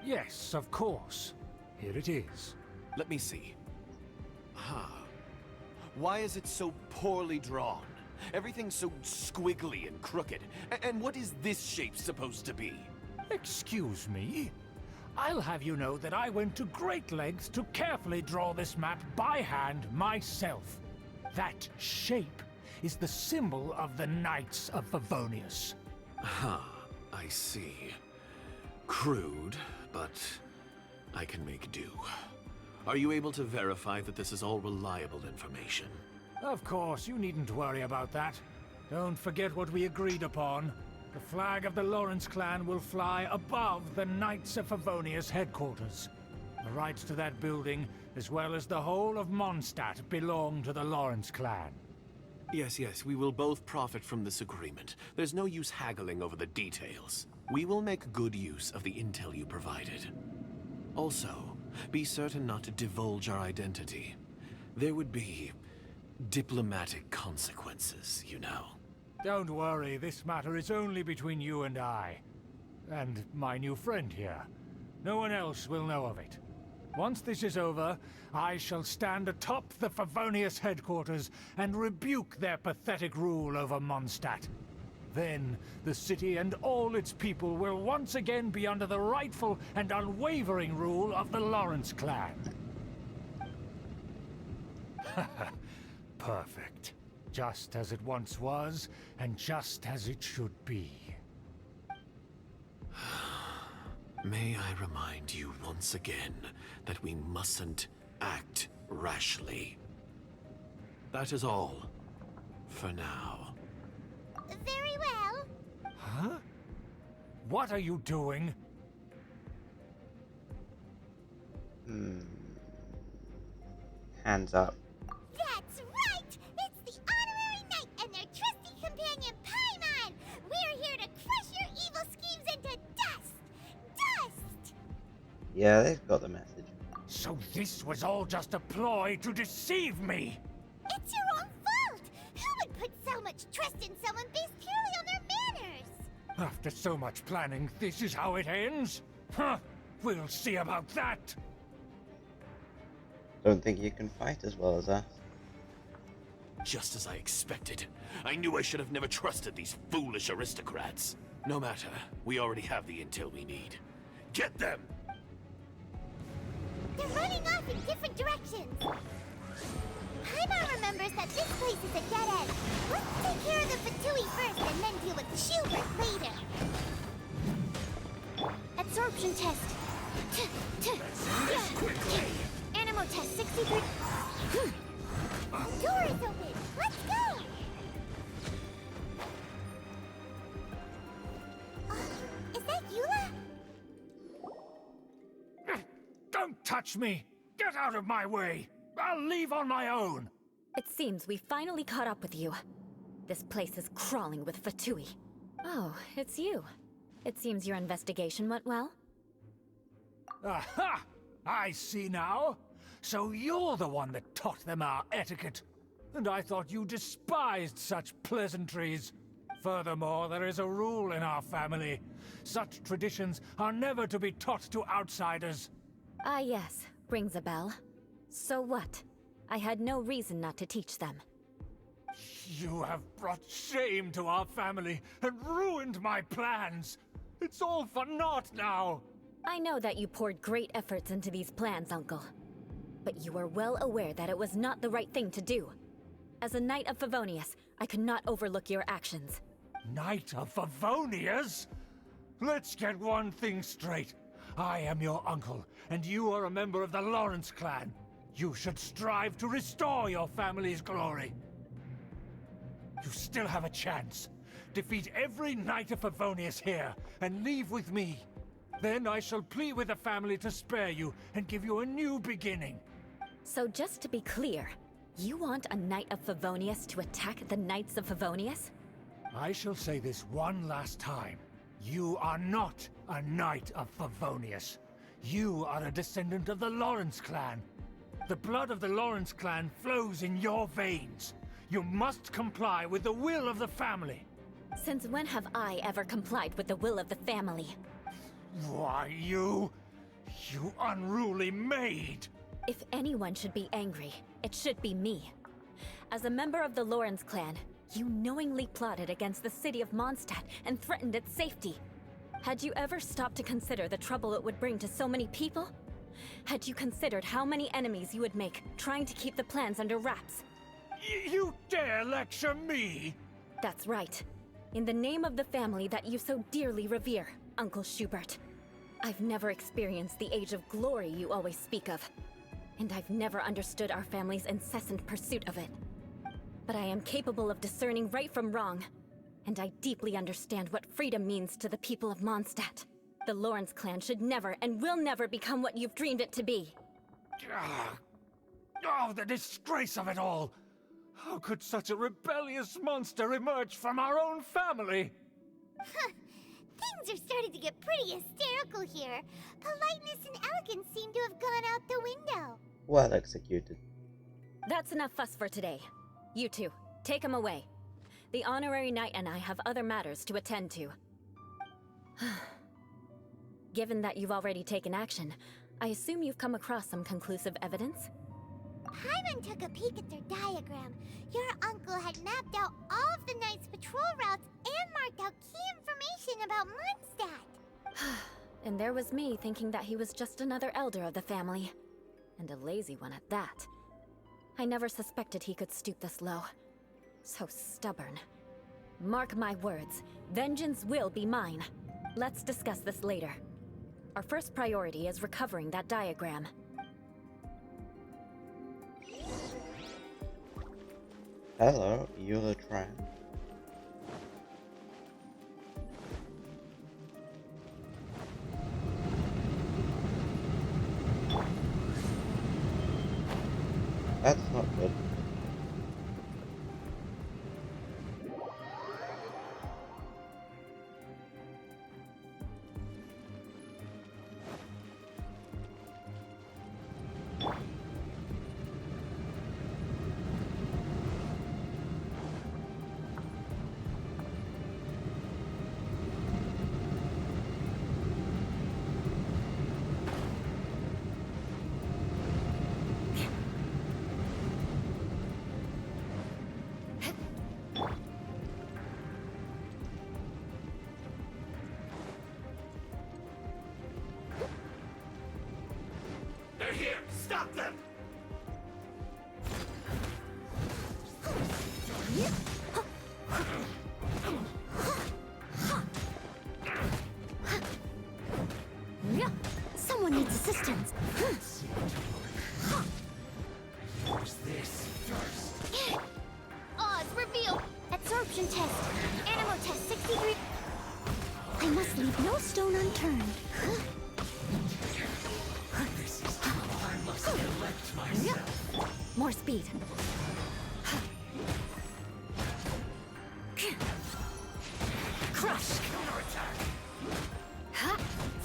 Yes, of course. Here it is. Let me see. Why is it so poorly drawn? Everything's so squiggly and crooked. And what is this shape supposed to be? Excuse me? I'll have you know that I went to great lengths to carefully draw this map by hand myself. That shape is the symbol of the Knights of Favonius. I see. Crude, but I can make do. Are you able to verify that this is all reliable information? Of course, you needn't worry about that. Don't forget what we agreed upon. The flag of the Lawrence clan will fly above the Knights of Favonius headquarters. The rights to that building, as well as the whole of Mondstadt, belong to the Lawrence clan. Yes, we will both profit from this agreement. There's no use haggling over the details. We will make good use of the intel you provided. Also, be certain not to divulge our identity. There would be diplomatic consequences, you know. Don't worry, this matter is only between you and I. And my new friend here. No one else will know of it. Once this is over, I shall stand atop the Favonius headquarters and rebuke their pathetic rule over Mondstadt. Then, the city and all its people will once again be under the rightful and unwavering rule of the Lawrence clan. Perfect. Just as it once was, and just as it should be. May I remind you once again that we mustn't act rashly. That is all. For now. Very well. Huh? What are you doing? Hands up. That's right! It's the honorary knight and their trusty companion Paimon! We're here to crush your evil schemes into dust! Dust! Yeah, they've got the message. So this was all just a ploy to deceive me! It's your own fault! Who would put so much trust in someone based purely on their manners? After so much planning, this is how it ends? Huh! We'll see about that! Don't think you can fight as well as us. Just as I expected. I knew I should have never trusted these foolish aristocrats. No matter, we already have the intel we need. Get them! They're running off in different directions. Paimon remembers that this place is a dead end. Let's take care of the Fatui first and then deal with Schubert later. Absorption test. Quickly! Animo test 63. Door is open. Let's go. Is that Eula? Don't touch me! Get out of my way! I'll leave on my own! It seems we finally caught up with you. This place is crawling with Fatui. Oh, it's you. It seems your investigation went well. Aha! I see now. So you're the one that taught them our etiquette. And I thought you despised such pleasantries. Furthermore, there is a rule in our family. Such traditions are never to be taught to outsiders. Ah yes, rings a bell. So what? I had no reason not to teach them. You have brought shame to our family and ruined my plans. It's all for naught now. I know that you poured great efforts into these plans, Uncle. But you are well aware that it was not the right thing to do. As a Knight of Favonius, I could not overlook your actions. Knight of Favonius? Let's get one thing straight. I am your uncle, and you are a member of the Lawrence clan. You should strive to restore your family's glory. You still have a chance. Defeat every Knight of Favonius here, and leave with me. Then I shall plead with the family to spare you, and give you a new beginning. So just to be clear, you want a Knight of Favonius to attack the Knights of Favonius? I shall say this one last time. You are not a Knight of Favonius. You are a descendant of the Lawrence clan. The blood of the Lawrence clan flows in your veins. You must comply with the will of the family. Since when have I ever complied with the will of the family? Why, you unruly maid! If anyone should be angry, it should be me. As a member of the Lawrence clan, you knowingly plotted against the city of Mondstadt and threatened its safety. Had you ever stopped to consider the trouble it would bring to so many people? Had you considered how many enemies you would make trying to keep the plans under wraps? You dare lecture me? That's right. In the name of the family that you so dearly revere, Uncle Schubert. I've never experienced the age of glory you always speak of. And I've never understood our family's incessant pursuit of it. But I am capable of discerning right from wrong. And I deeply understand what freedom means to the people of Mondstadt. The Lawrence clan should never and will never become what you've dreamed it to be. Oh, the disgrace of it all! How could such a rebellious monster emerge from our own family? Things are starting to get pretty hysterical here. Politeness and elegance seem to have gone out the window. Well executed. That's enough fuss for today. You two, take him away. The honorary knight and I have other matters to attend to. Given that you've already taken action, I assume you've come across some conclusive evidence? Paimon took a peek at their diagram. Your uncle had mapped out all of the Knight's patrol routes and marked out key information about Mondstadt. And there was me thinking that he was just another elder of the family. And a lazy one at that. I never suspected he could stoop this low. So stubborn. Mark my words, vengeance will be mine. Let's discuss this later. Our first priority is recovering that diagram. Hello, Eula Tran. That's not good. Here! Stop them! Someone needs assistance. What's this first? Oz, reveal! Absorption test. Animo test 63. I must leave no stone unturned. This is how I must elect myself. More speed. Crush!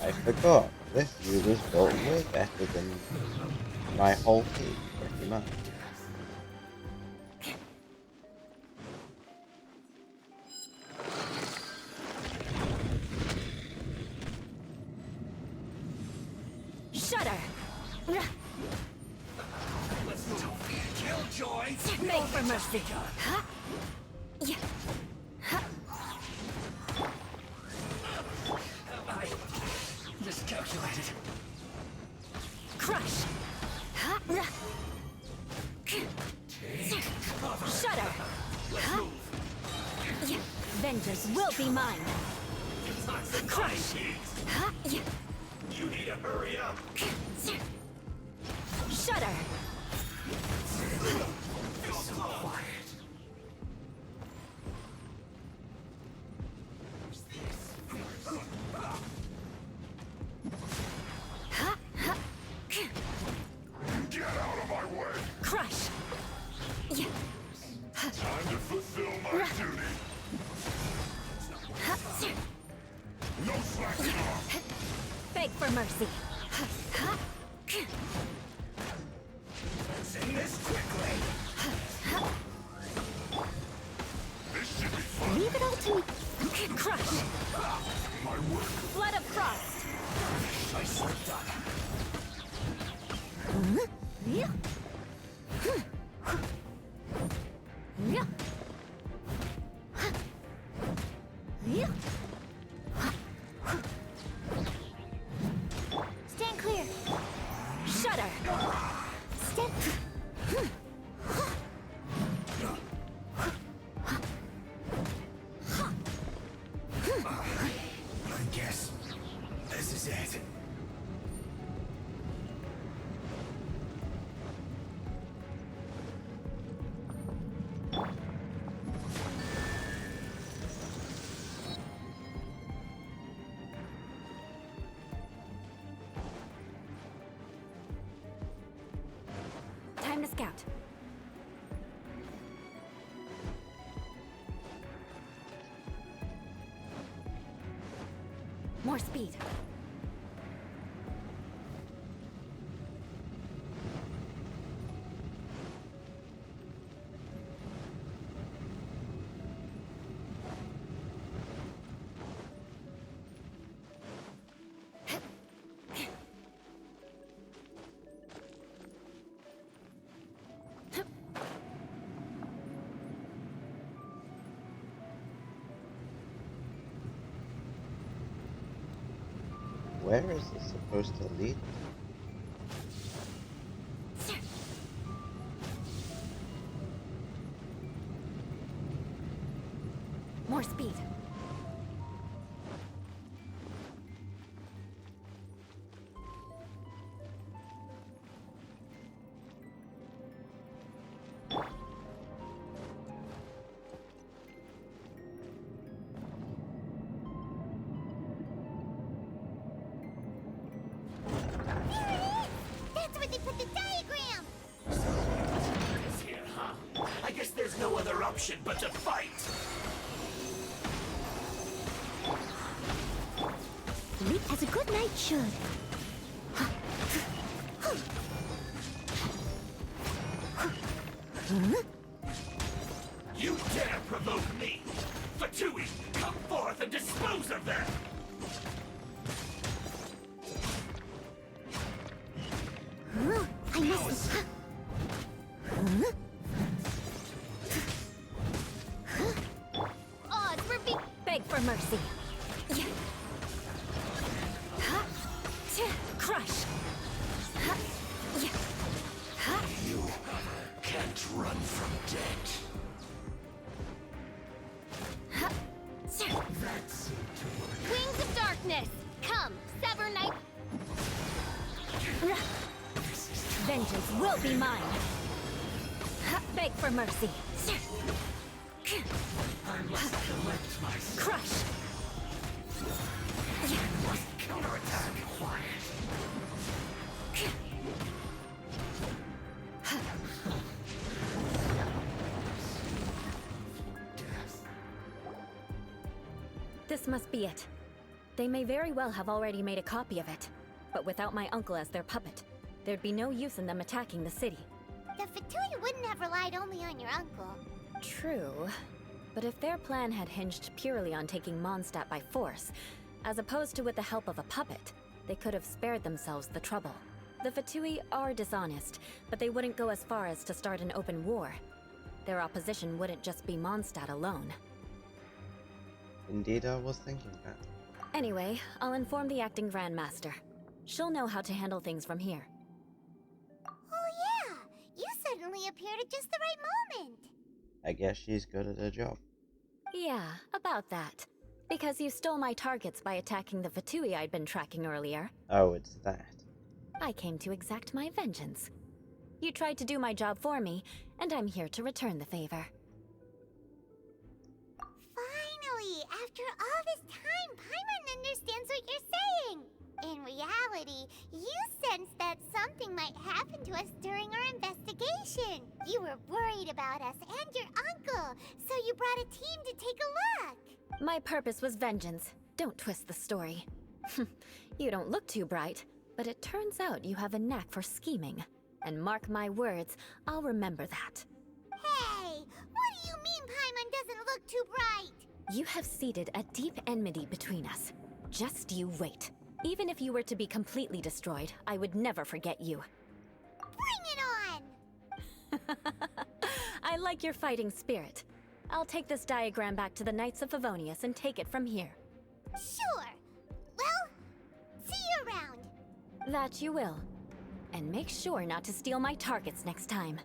I forgot. This Eula's built way better than my whole team, pretty much. Shudder! Killjoy! Make for mercy! Huh? Yeah. Huh? I miscalculated. Crush! Huh? Shudder! Huh? Yeah. Vengeance will be mine! Crush! Huh? Yeah. You need to hurry up. Shudder! Get out of my way. Crush! Yeah. Time to fulfill my duty. No slacking off. Beg for mercy. Sing this quickly. This should be fun. Leave it all to me. Crush! My work. Flood of frost! I slipped up. Yeah. Yeah. Yeah. Stand clear. Shudder! Stand. I guess this is it. Time to scout. More speed. Where is this supposed to lead? More speed. That's where they put the diagram! Is here, huh? I guess there's no other option but to fight. Sleep as a good night should. You dare provoke me! Fatui, come forth and dispose of them! I must. Odds were big. Beg for mercy. Yeah. Ha. Crush. Ha. Yeah. Ha. You can't run from death. Ha. That's Wings of darkness! Come, sever night. Vengeance will be mine. Ha. Beg for mercy. I must collect myself. Crush. Counterattack. Quiet. This must be it. They may very well have already made a copy of it. But without my uncle as their puppet, there'd be no use in them attacking the city. The Fatui wouldn't have relied only on your uncle. True. But if their plan had hinged purely on taking Mondstadt by force, as opposed to with the help of a puppet, they could have spared themselves the trouble. The Fatui are dishonest, but they wouldn't go as far as to start an open war. Their opposition wouldn't just be Mondstadt alone. Indeed, I was thinking that. Anyway, I'll inform the acting Grandmaster. She'll know how to handle things from here. Oh yeah! You suddenly appeared at just the right moment! I guess she's good at her job. Yeah, about that. Because you stole my targets by attacking the Fatui I'd been tracking earlier. Oh, it's that. I came to exact my vengeance. You tried to do my job for me, and I'm here to return the favor. Finally, after all this time, Paimon understands what you're saying. In reality, you sensed that something might happen to us during our investigation. You were worried about us and your uncle, so you brought a team to take a look. My purpose was vengeance. Don't twist the story. You don't look too bright, but it turns out you have a knack for scheming. And mark my words, I'll remember that. Hey, what do you mean Paimon doesn't look too bright? You have seeded a deep enmity between us. Just you wait. Even if you were to be completely destroyed, I would never forget you. Bring it on! I like your fighting spirit. I'll take this diagram back to the Knights of Favonius and take it from here. Sure. Well, see you around. That you will. And make sure not to steal my targets next time.